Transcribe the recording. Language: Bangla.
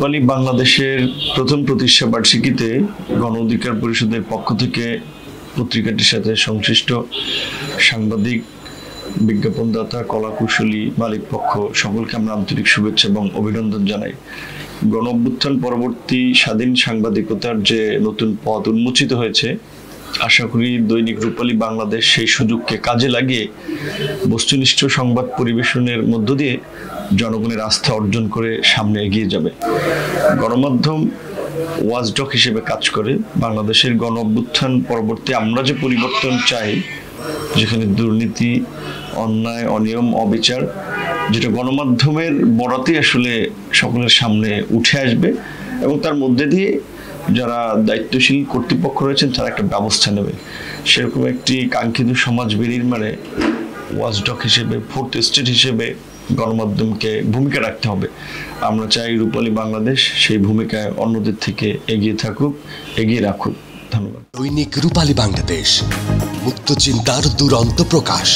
রূপালী বাংলাদেশের প্রথম প্রতিষ্ঠা বার্ষিকীতে গণ অধিকার পরিষদের পক্ষ থেকে পত্রিকাটির সাথে সংশ্লিষ্ট সাংবাদিক, বিজ্ঞাপনদাতা, কলাকুশলী, মালিক পক্ষ সকলকে আমরা আন্তরিক শুভেচ্ছা এবং অভিনন্দন জানাই। গণ অভ্যুত্থান পরবর্তী স্বাধীন সাংবাদিকতার যে নতুন পথ উন্মোচিত হয়েছে, আশা করি দৈনিক রূপালী বাংলাদেশ সেই সুযোগকে কাজে লাগিয়ে বস্তুনিষ্ঠ সংবাদ পরিবেশনের মধ্য দিয়ে জনগণের আস্থা অর্জন করে সামনে এগিয়ে যাবে। গণমাধ্যম ওয়াচডগ হিসেবে কাজ করে। বাংলাদেশের গণ অভ্যুত্থান পরবর্তী আমরা যে পরিবর্তন চাই, যেখানে দুর্নীতি, অন্যায়, অনিয়ম, অবিচার, যেটা গণমাধ্যমের বরাতে আসলে সকলের সামনে উঠে আসবে এবং তার মধ্যে দিয়ে যারা দায়িত্বশীল কর্তৃপক্ষ রয়েছেন তারা একটা ব্যবস্থা নেবে, সেরকম একটি কাঙ্ক্ষিত সমাজ বিনির্মাণে ওয়াচডগ হিসেবে, ফোর্থ স্টেট হিসেবে গণমাধ্যমকে ভূমিকা রাখতে হবে। আমরা চাই রূপালী বাংলাদেশ সেই ভূমিকায় অন্যদের থেকে এগিয়ে থাকুক, এগিয়ে রাখুক। ধন্যবাদ। দৈনিক রূপালী বাংলাদেশ, মুক্ত চিন্তার দুরন্ত প্রকাশ।